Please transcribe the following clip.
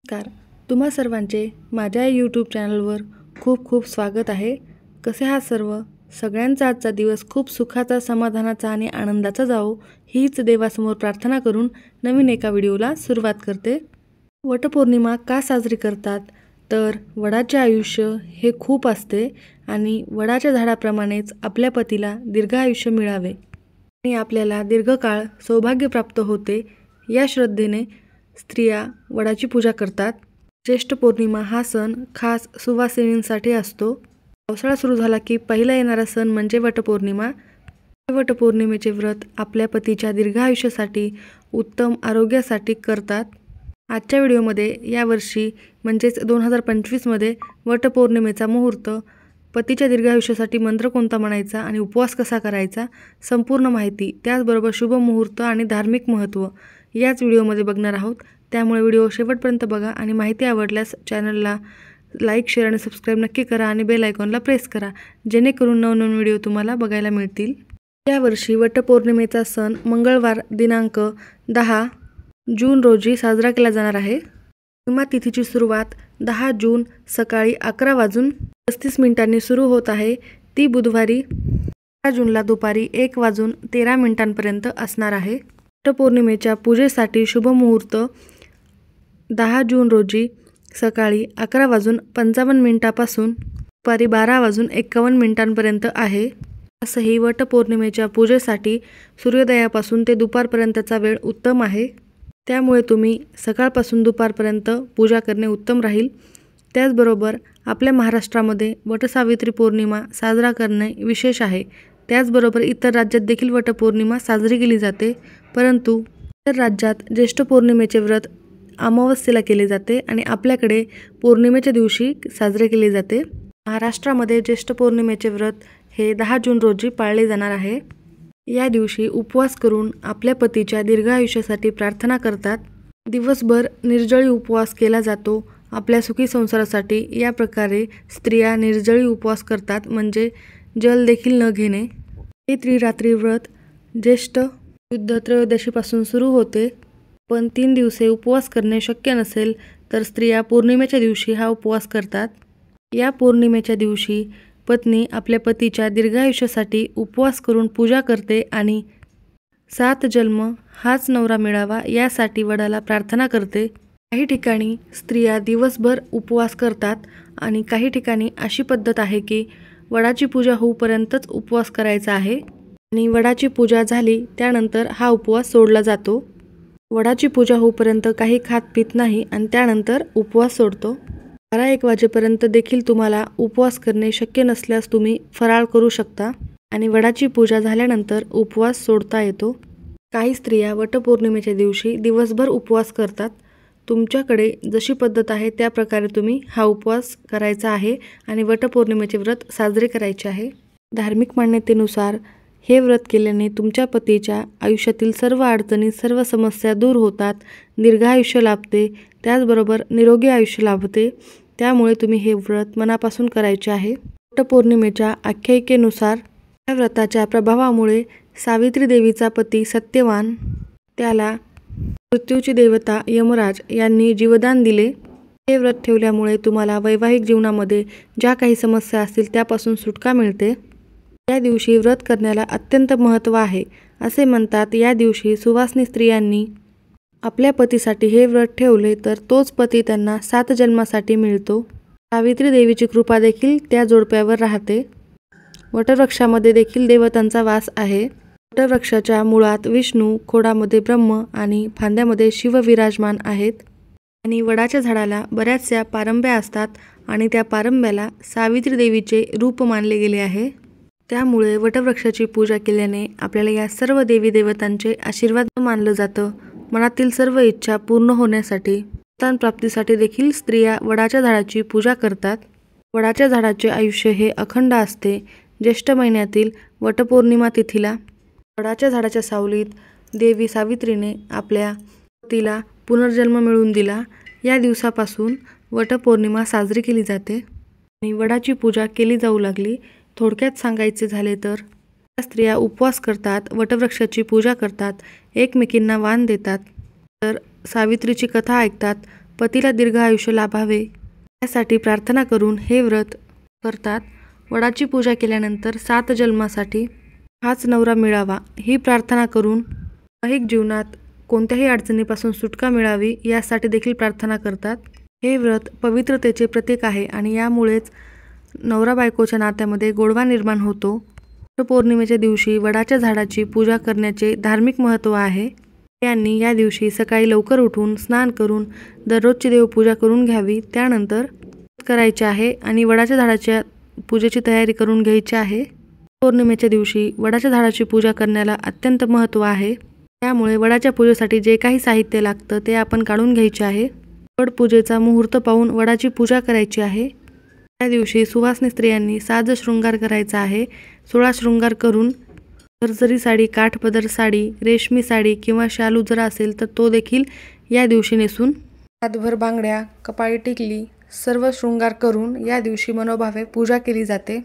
नमस्कार. तुम्हा सर्वांचे माझ्या यूट्यूब चॅनलवर खूप खूप स्वागत आहे. कसे आहात सर्व? सगळ्यांचा आजचा दिवस खूप सुखाचा, समाधानाचा आणि आनंदाचा जावो हीच देवासमोर प्रार्थना करून नवीन एका व्हिडिओला सुरुवात करते. वटपौर्णिमा का साजरी करतात? तर वडाचे आयुष्य हे खूप असते आणि वडाच्या झाडाप्रमाणेच आपल्या पतीला दीर्घ आयुष्य मिळावे आणि आपल्याला दीर्घकाळ सौभाग्य प्राप्त होते या श्रद्धेने स्त्रिया वडाची पूजा करतात. ज्येष्ठ पौर्णिमा हा सण खास सुवासिनींसाठी असतो. पावसाळा सुरू झाला की पहिला येणारा सण म्हणजे वटपौर्णिमा. वटपौर्णिमेचे व्रत आपल्या पतीच्या दीर्घ आयुष्यासाठी, उत्तम आरोग्यासाठी करतात. आजच्या व्हिडिओमध्ये यावर्षी म्हणजेच 2025मध्ये वटपौर्णिमेचा मुहूर्त, पतीच्या दीर्घ आयुष्यासाठी मंत्र कोणता म्हणायचा आणि उपवास कसा करायचा, संपूर्ण माहिती, त्याचबरोबर शुभ मुहूर्त आणि धार्मिक महत्त्व याच व्हिडिओमध्ये बघणार आहोत. त्यामुळे व्हिडिओ शेवटपर्यंत बघा आणि माहिती आवडल्यास चॅनलला लाईक, शेअर आणि सबस्क्राईब नक्की करा आणि बेल आयकॉनला प्रेस करा, जेणेकरून नवनवीन व्हिडिओ तुम्हाला बघायला मिळतील. यावर्षी वटपौर्णिमेचा सण मंगळवार दिनांक 10 जून रोजी साजरा केला जाणार आहे. पौर्णिमा तिथीची सुरुवात 10 जून सकाळी 11:35 सुरू होत आहे. ती बुधवारी 11 जूनला दुपारी 1:13 असणार आहे. वटपौर्णिमेच्या पूजेसाठी शुभ मुहूर्त 10 जून रोजी सकाळी 11:55 पासून दुपारी 12:51 आहे. असंही वटपौर्णिमेच्या पूजेसाठी सूर्योदयापासून ते दुपारपर्यंतचा वेळ उत्तम आहे. त्यामुळे तुम्ही सकाळपासून दुपारपर्यंत पूजा करणे उत्तम राहील. त्याचबरोबर आपल्या महाराष्ट्रामध्ये वटसावित्री पौर्णिमा साजरा करणे विशेष आहे. त्याचबरोबर इतर राज्यात देखील वटपौर्णिमा साजरी केली जाते, परंतु इतर राज्यात ज्येष्ठ पौर्णिमेचे व्रत अमावस्येला केले जाते आणि आपल्याकडे पौर्णिमेच्या दिवशी साजरे केले जाते. महाराष्ट्रामध्ये ज्येष्ठ पौर्णिमेचे व्रत हे 10 जून रोजी पाळले जाणार आहे. या दिवशी उपवास करून आपल्या पतीच्या दीर्घ आयुष्यासाठी प्रार्थना करतात. दिवसभर निर्जळी उपवास केला जातो आपल्या सुखी संसारासाठी. या प्रकारे स्त्रिया निर्जळी उपवास करतात, म्हणजे जल देखील न घेणे. हे त्रिरात्री व्रत ज्येष्ठ शुद्ध त्रयोदशीपासून सुरू होते, पण 3 दिवसे उपवास करणे शक्य नसेल तर स्त्रिया पौर्णिमेच्या दिवशी हा उपवास करतात. या पौर्णिमेच्या दिवशी पत्नी आपल्या पतीच्या दीर्घ आयुष्यासाठी उपवास करून पूजा करते आणि 7 जन्म हाच नवरा मिळावा यासाठी वडाला प्रार्थना करते. काही ठिकाणी स्त्रिया दिवसभर उपवास करतात आणि काही ठिकाणी अशी पद्धत आहे की वडाची पूजा होईपर्यंतच उपवास करायचा आहे आणि वडाची पूजा झाली त्यानंतर हा उपवास सोडला जातो. वडाची पूजा होईपर्यंत काही खात पीत नाही आणि त्यानंतर उपवास सोडतो. 12-1 वाजेपर्यंत देखील तुम्हाला उपवास करणे शक्य नसल्यास तुम्ही फराळ करू शकता आणि वडाची पूजा झाल्यानंतर उपवास सोडता येतो. काही स्त्रिया वटपौर्णिमेच्या दिवशी दिवसभर उपवास करतात. तुमच्याकडे जशी पद्धत आहे त्या प्रकारे तुम्ही हा उपवास करायचा आहे आणि वटपौर्णिमेचे व्रत साजरे करायचे आहे. धार्मिक मान्यतेनुसार हे व्रत केल्याने तुमच्या पतीच्या आयुष्यातील सर्व अडचणी, सर्व समस्या दूर होतात, दीर्घ आयुष्य लाभते, त्याचबरोबर निरोगी आयुष्य लाभते. त्यामुळे तुम्ही हे व्रत मनापासून करायचे आहे. वटपौर्णिमेच्या आख्यायिकेनुसार या व्रताच्या प्रभावामुळे सावित्री देवीचा पती सत्यवान, त्याला मृत्यूची देवता यमराज यांनी जीवदान दिले. हे व्रत ठेवल्यामुळे तुम्हाला वैवाहिक जीवनामध्ये ज्या काही समस्या असतील त्यापासून सुटका मिळते. या दिवशी व्रत करण्याला अत्यंत महत्त्व आहे. असे म्हणतात या दिवशी सुवासिनी स्त्रियांनी आपल्या पतीसाठी हे व्रत ठेवले तर तोच पती त्यांना 7 जन्मासाठी मिळतो. सावित्री देवीची कृपा देखील त्या जोडप्यावर राहते. वटवृक्षामध्ये देखील देवतांचा वास आहे. वटवृक्षाच्या मुळात विष्णू, खोडामध्ये ब्रह्म आणि फांद्यामध्ये शिव विराजमान आहेत. आणि वडाच्या झाडाला बऱ्याचशा पारंब्या असतात आणि त्या पारंब्याला सावित्री देवीचे रूप मानले गेले आहे. त्यामुळे वटवृक्षाची पूजा केल्याने आपल्याला या सर्व देवी देवतांचे आशीर्वाद मानलं जातं. मनातील सर्व इच्छा पूर्ण होण्यासाठी, संतान प्राप्तीसाठी देखील स्त्रिया वडाच्या झाडाची पूजा करतात. वडाच्या झाडाचे आयुष्य हे अखंड असते. ज्येष्ठ महिन्यातील वटपौर्णिमा तिथीला वडाच्या झाडाच्या सावलीत देवी सावित्रीने आपल्या पतीला पुनर्जन्म मिळवून दिला. या दिवसापासून वटपौर्णिमा साजरी केली जाते आणि वडाची पूजा केली जाऊ लागली. थोडक्यात सांगायचे झाले तर स्त्रिया उपवास करतात, वटवृक्षाची पूजा करतात, एकमेकींना वाण देतात, तर सावित्रीची कथा ऐकतात, पतीला दीर्घ आयुष्य लाभावे यासाठी प्रार्थना करून हे व्रत करतात। वडाची पूजा केल्यानंतर 7 जन्मासाठी हाच नवरा मिळावा ही प्रार्थना करून वैवाहिक जीवनात कोणत्याही अडचणीपासून सुटका मिळावी यासाठी देखील प्रार्थना करतात। हे व्रत पवित्रतेचे प्रतीक आहे आणि यामुळेच नवरा बायकोच्या नात्यामध्ये गोडवा निर्माण होतो। वटपौर्णिमेच्या दिवशी वडाच्या झाडाची पूजा करण्याचे धार्मिक महत्त्व आहे। यांनी या दिवशी सकाळी लवकर उठून स्नान करून दररोजची देवपूजा करून घ्यावी, त्यानंतर करायचे आहे आणि वडाच्या झाडाच्या पूजेची तयारी करून घ्यायची आहे। पौर्णिमेच्या दिवशी वडाच्या झाडाची पूजा करण्याला अत्यंत महत्त्व आहे, त्यामुळे वडाच्या पूजेसाठी जे काही साहित्य लागतं ते आपण काढून घ्यायचे आहे। वड पूजेचा मुहूर्त पाहून वडाची पूजा करायची आहे। त्या दिवशी सुवासिनी स्त्रियांनी साज शृंगार करायचा आहे। 16 शृंगार करून जरजरी साडी, काठपदर साडी, रेशमी साडी किंवा शालू जर असेल तर तो देखील या दिवशी नेसून हातभर बांगड्या, कपाळी टिकली सर्व शृंगार करून या दिवशी मनोभावे पूजा केली जाते।